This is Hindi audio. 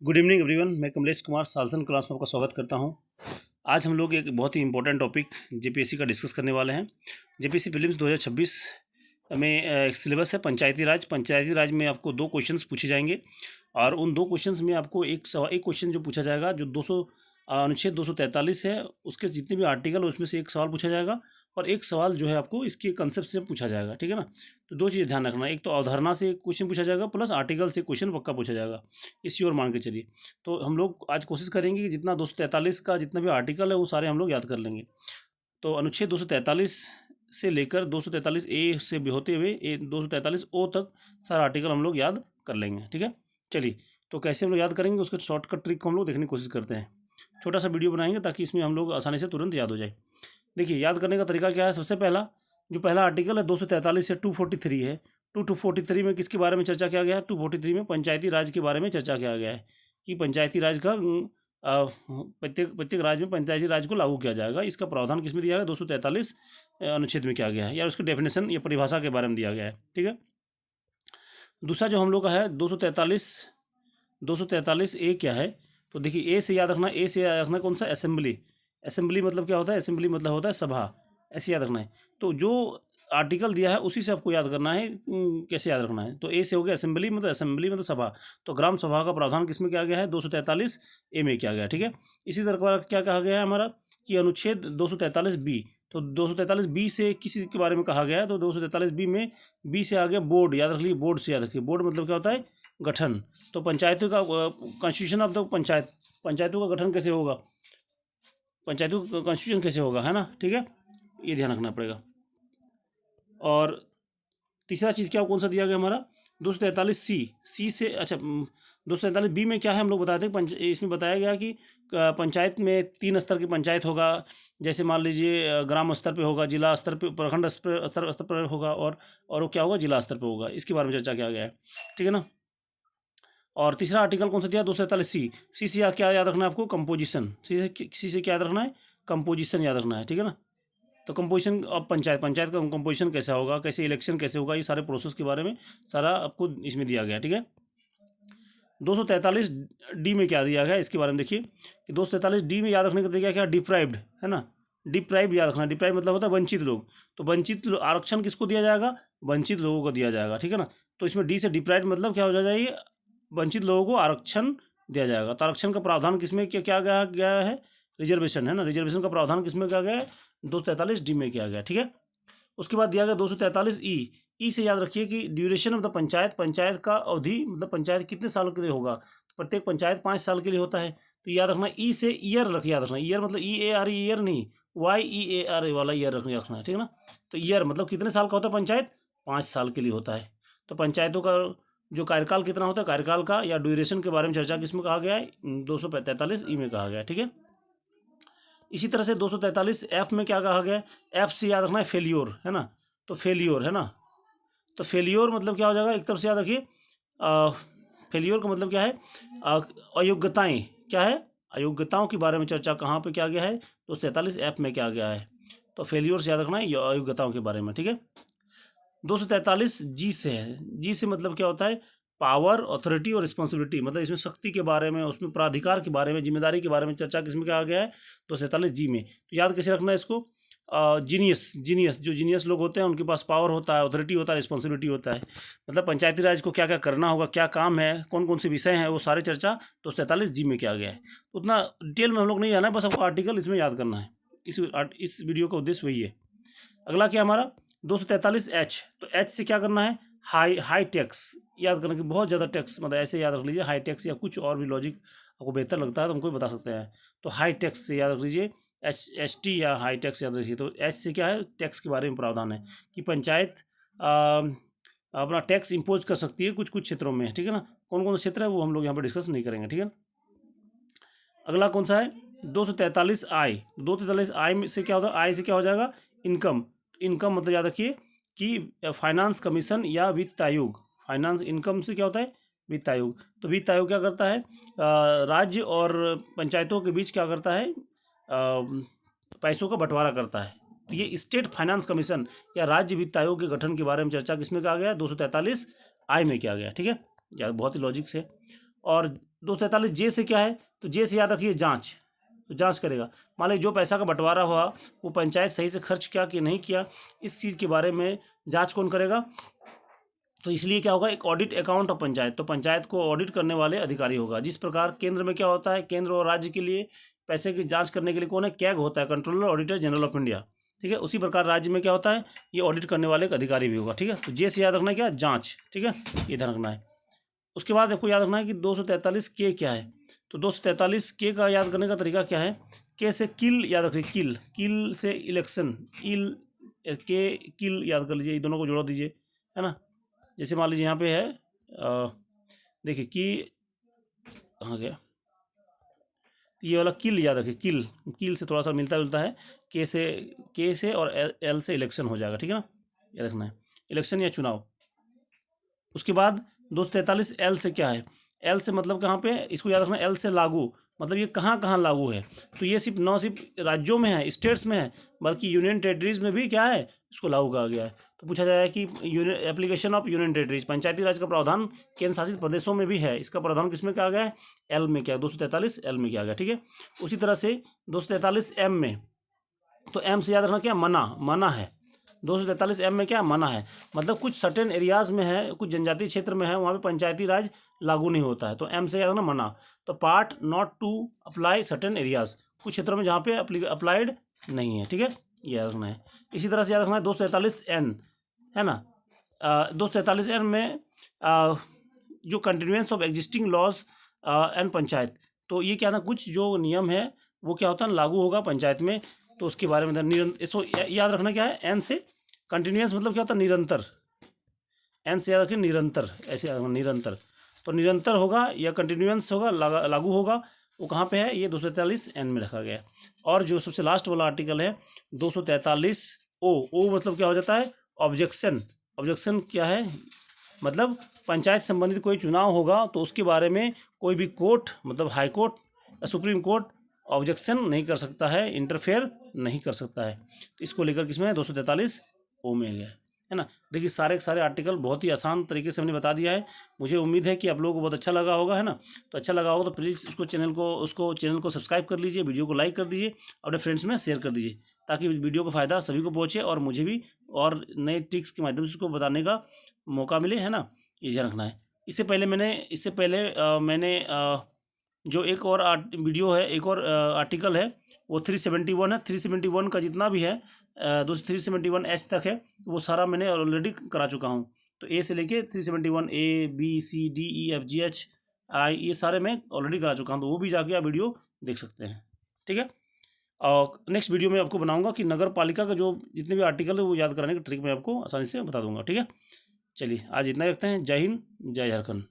Good evening everyone. मैं कमलेश कुमार सालसन क्लास में आपका स्वागत करता हूं। आज हम लोग एक बहुत ही इंपॉर्टेंट टॉपिक जेपीएससी का डिस्कस करने वाले हैं। जेपीएससी प्रीलिम्स 2026 में एक सिलेबस है पंचायती राज। पंचायती राज में आपको 2 क्वेश्चंस पूछे जाएंगे और उन 2 क्वेश्चंस में आपको एक क्वेश्चन जो पूछा जाएगा जो अनुच्छेद 243 है उसके जितने भी आर्टिकल है उसमें से एक सवाल पूछा जाएगा और एक सवाल जो है आपको इसके कंसेप्ट से पूछा जाएगा, ठीक है ना। तो 2 चीज़ें ध्यान रखना, एक तो अवधारणा से क्वेश्चन पूछा जाएगा प्लस आर्टिकल से क्वेश्चन पक्का पूछा जाएगा, इस ओर मान के चलिए। तो हम लोग आज कोशिश करेंगे कि जितना 243 का जितना भी आर्टिकल है वो सारे हम लोग याद कर लेंगे। तो अनुच्छेद 243 से लेकर 243 ए से भी होते हुए 243 ओ तक सारा आर्टिकल हम लोग याद कर लेंगे, ठीक है। चलिए, तो कैसे हम लोग याद करेंगे उसके शॉर्टकट ट्रिक को हम लोग देखने की कोशिश करते हैं। छोटा सा वीडियो बनाएंगे ताकि इसमें हम लोग आसानी से तुरंत याद हो जाए। देखिए, याद करने का तरीका क्या है। सबसे पहला जो पहला आर्टिकल है 243 से 243 है। 243 में किसके बारे में चर्चा किया गया है? 243 में पंचायती राज के बारे में चर्चा किया गया है कि पंचायती राज का प्रत्येक राज्य में पंचायती राज को लागू किया जाएगा। इसका प्रावधान किसमें दिया गया? 243 अनुच्छेद में किया गया है, या उसकी डेफिनेशन या परिभाषा के बारे में दिया गया है, ठीक है। दूसरा जो हम लोग का है 243 ए क्या है? तो देखिए, ए से याद रखना, ए से याद रखना कौन सा? असेंबली। असेंबली मतलब क्या होता है? असेंबली मतलब होता है सभा, ऐसे याद रखना है। तो जो आर्टिकल दिया है उसी से आपको याद करना है। कैसे याद रखना है? तो ए से हो गया असेंबली मतलब सभा। तो ग्राम सभा का प्रावधान किसमें किया गया है? 243 ए में किया गया, ठीक है। इसी तरह क्या कहा गया है हमारा कि अनुच्छेद 243 बी। तो 243 बी से किसी के बारे में कहा गया है? तो 243 बी में बी से आ गया बोर्ड। याद रख लीजिए, बोर्ड से याद रखिए। बोर्ड मतलब क्या होता है? गठन। तो पंचायतों का कॉन्स्टिट्यूशन ऑफ द पंचायतों का गठन कैसे होगा, पंचायतों का कॉन्स्टिट्यूशन कैसे होगा, है ना, ठीक है। ये ध्यान रखना पड़ेगा। और तीसरा चीज़ क्या कौन सा दिया गया हमारा? 243 सी से, अच्छा 243 बी में क्या है हम लोग बताते हैं। इसमें बताया गया कि पंचायत में 3 स्तर की पंचायत होगा। जैसे मान लीजिए ग्राम स्तर पे होगा, जिला स्तर पे, प्रखंड स्तर पर होगा, और वो क्या होगा? जिला स्तर पे होगा। इसके बारे में चर्चा किया गया है, ठीक है ना। और तीसरा आर्टिकल कौन सा दिया? 243 सी से क्या याद रखना है आपको? कंपोजिशन। सी से क्या याद रखना है? कंपोजिशन याद रखना है, ठीक है ना। तो कंपोजिशन ऑफ पंचायत का कंपोजिशन कैसा होगा, कैसे इलेक्शन कैसे होगा, ये सारे प्रोसेस के बारे में सारा आपको इसमें दिया गया, ठीक है। 243 डी में क्या दिया गया इसके बारे में देखिए कि 243 डी में याद रखने का तरीका क्या? डिप्राइव्ड, है ना। डिप्राइव याद रखना। डिप्राइव मतलब होता है वंचित लोग। तो वंचित आरक्षण किसको दिया जाएगा? वंचित लोगों को दिया जाएगा, ठीक है ना। तो इसमें डी से डिप्राइव मतलब क्या हो जाएगा? वंचित लोगों को आरक्षण दिया जाएगा। तो आरक्षण का प्रावधान किसमें क्या गया है? रिजर्वेशन, है ना। रिजर्वेशन का प्रावधान किसमें किया गया है? 243 डी में किया गया, ठीक है। उसके बाद दिया गया 243 ई से याद रखिए कि ड्यूरेशन ऑफ द पंचायत का अवधि, मतलब पंचायत कितने सालों के लिए होगा। तो प्रत्येक पंचायत 5 साल के लिए होता है। तो याद रखना ई से ईयर याद रखना। ईयर मतलब EAR ईयर नहीं, YEAR वाला ईयर रखना है, ठीक है ना। तो ईयर मतलब कितने साल का होता है? पंचायत 5 साल के लिए होता है। तो पंचायतों का जो कार्यकाल कितना होता है, कार्यकाल का या ड्यूरेशन के बारे में चर्चा किसमें कहा गया है? 243 ई में कहा गया है, ठीक है। इसी तरह से 243 एफ में क्या कहा गया है? एफ से याद रखना है फेल्योर, है ना। तो फेल्योर, है ना। तो फेल्योर मतलब क्या हो जाएगा? एक तरफ से याद रखिए, फेल्योर का मतलब क्या है? अयोग्यताएं। क्या है? अयोग्यताओं के बारे में चर्चा कहाँ पे किया गया है? 243 एफ में किया गया है। तो फेल्योर से याद रखना है अयोग्यताओं के बारे में, ठीक है। 243 जी से है। जी से मतलब क्या होता है? पावर, अथॉरिटी और रिस्पॉन्सिबिलिटी। मतलब इसमें शक्ति के बारे में, उसमें प्राधिकार के बारे में, जिम्मेदारी के बारे में चर्चा किसमें क्या आ गया है? 243 जी में। तो याद कैसे रखना है इसको? जीनियस जो जीनियस लोग होते हैं उनके पास पावर होता है, अथॉरिटी होता है, रिस्पॉन्सिबिलिटी होता है। मतलब पंचायती राज को क्या क्या करना होगा, क्या काम है, कौन कौन से विषय हैं, वो सारे चर्चा 243 जी में किया गया है। उतना डिटेल में हम लोग नहीं जाना है, बस आपको आर्टिकल इसमें याद करना है। इस वीडियो का उद्देश्य वही है। अगला क्या हमारा? 243 एच। तो एच से क्या करना है? हाई टैक्स याद करना कि बहुत ज़्यादा टैक्स, मतलब ऐसे याद रख लीजिए हाई टैक्स, या कुछ और भी लॉजिक आपको बेहतर लगता है तो हमको बता सकते हैं। तो हाई टैक्स से याद रख लीजिए, HT या हाई टैक्स याद रखिए। तो एच से क्या है? टैक्स के बारे में प्रावधान है कि पंचायत अपना टैक्स इम्पोज कर सकती है कुछ कुछ क्षेत्रों में, ठीक है ना। कौन कौन से क्षेत्र है वो हम लोग यहाँ पर डिस्कस नहीं करेंगे, ठीक है। अगला कौन सा है? 243 आई। 243 आई से क्या होता है? आई से क्या हो जाएगा? इनकम। इनकम मतलब याद रखिए कि फाइनेंस कमीशन या वित्त आयोग। फाइनेंस इनकम से क्या होता है? वित्त आयोग। तो वित्त आयोग क्या करता है? राज्य और पंचायतों के बीच क्या करता है? पैसों का बंटवारा करता है। तो ये स्टेट फाइनेंस कमीशन या राज्य वित्त आयोग के गठन के बारे में चर्चा किसमें कहा गया? 243 आई में किया गया, ठीक है। या बहुत ही लॉजिक से। और 243 जे से क्या है, तो जे से याद रखिए जांच, तो जांच करेगा। मान लीजिए जो पैसा का बंटवारा हुआ वो पंचायत सही से खर्च किया कि नहीं किया, इस चीज़ के बारे में जांच कौन करेगा, तो इसलिए क्या होगा, एक ऑडिट अकाउंट ऑफ पंचायत, तो पंचायत को ऑडिट करने वाले अधिकारी होगा। जिस प्रकार केंद्र में क्या होता है, केंद्र और राज्य के लिए पैसे की जांच करने के लिए कौन है, कैग होता है, controller auditor general of India, ठीक है। उसी प्रकार राज्य में क्या होता है, ये ऑडिट करने वाले एक अधिकारी भी होगा, ठीक है। तो जे से याद रखना है क्या, जाँच, ठीक है, ये ध्यान रखना है। उसके बाद आपको याद रखना है कि 243 के क्या है, तो 243 के का याद करने का तरीका क्या है, के से किल याद रखिए, किल, किल से इलेक्शन, इल के किल याद कर लीजिए, ये दोनों को जोड़ दीजिए, है ना। जैसे मान लीजिए यहाँ पे है, देखिए कि कहाँ गया, ये वाला किल याद रखिए, किल, किल से थोड़ा सा मिलता जुलता है, के से और एल से इलेक्शन हो जाएगा, ठीक है ना, याद रखना है, इलेक्शन या चुनाव। उसके बाद 243 एल से क्या है, एल से मतलब कहाँ पे, इसको याद रखना, एल से लागू, मतलब ये कहाँ कहाँ लागू है, तो ये सिर्फ न सिर्फ राज्यों में है, स्टेट्स में है, बल्कि यूनियन टेरिटरीज में भी क्या है, इसको लागू कहा गया है। तो पूछा जाएगा कि union application of union territories, Panchayati Raj का प्रावधान केंद्र शासित प्रदेशों में भी है, इसका प्रावधान किसमें किया गया है, एल में किया, 243 एल में किया गया, ठीक है। उसी तरह से 243 एम में, तो एम से याद रखना क्या, मना, मना है, 243 एम में क्या, मना है, मतलब कुछ सर्टेन एरियाज में है, कुछ जनजातीय क्षेत्र में है, वहाँ पे पंचायती राज लागू नहीं होता है, तो एम से याद रखना मना। तो part not to apply certain areas, कुछ क्षेत्रों में जहाँ पे अप्लाइड नहीं है, ठीक है, ये याद रखना है। इसी तरह से याद रखना है 243 एन, है ना, 243 एन में जो continuance of existing laws and panchayat, तो ये क्या था, कुछ जो नियम है वो क्या होता है, लागू होगा पंचायत में, तो उसके बारे में इसको याद रखना क्या है, एन से कंटिन्यूअस मतलब क्या होता है, निरंतर, एन से याद रखिए निरंतर, ऐसे याद रखना निरंतर, तो निरंतर होगा या कंटिन्यूअस होगा, लागू होगा, वो कहाँ पे है, ये 243 एन में रखा गया है। और जो सबसे लास्ट वाला आर्टिकल है 243 ओ मतलब क्या हो जाता है, ऑब्जेक्शन, ऑब्जेक्शन क्या है, मतलब पंचायत संबंधित कोई चुनाव होगा तो उसके बारे में कोई भी कोर्ट, मतलब हाई कोर्ट या सुप्रीम कोर्ट ऑब्जेक्शन नहीं कर सकता है, इंटरफेयर नहीं कर सकता है, तो इसको लेकर किसमें 243 ओ में गया है ना। देखिए सारे के सारे आर्टिकल बहुत ही आसान तरीके से हमने बता दिया है, मुझे उम्मीद है कि आप लोगों को बहुत अच्छा लगा होगा, है ना। तो अच्छा लगा होगा तो प्लीज़ उसको चैनल को सब्सक्राइब कर लीजिए, वीडियो को लाइक कर दीजिए, अपने फ्रेंड्स में शेयर कर दीजिए, ताकि वीडियो का फ़ायदा सभी को पहुँचे और मुझे भी और नए ट्रिक्स के माध्यम से उसको बताने का मौका मिले, है ना, ये ध्यान रखना है। इससे पहले मैंने जो एक और वीडियो है, एक और आर्टिकल है, वो 371 है, 371 का जितना भी है 371 एच तक है, वो सारा मैंने ऑलरेडी करा चुका हूँ। तो ए से लेके 371 A B C D E F G H I, ये सारे मैं ऑलरेडी करा चुका हूँ, तो वो भी जाके आप वीडियो देख सकते हैं, ठीक है। और नेक्स्ट वीडियो में आपको बनाऊंगा कि नगर पालिका का जो जितने भी आर्टिकल है वो याद कराने की ट्रिक मैं आपको आसानी से बता दूंगा, ठीक है। चलिए आज इतना ही रखते हैं, जय हिंद, जय झारखंड।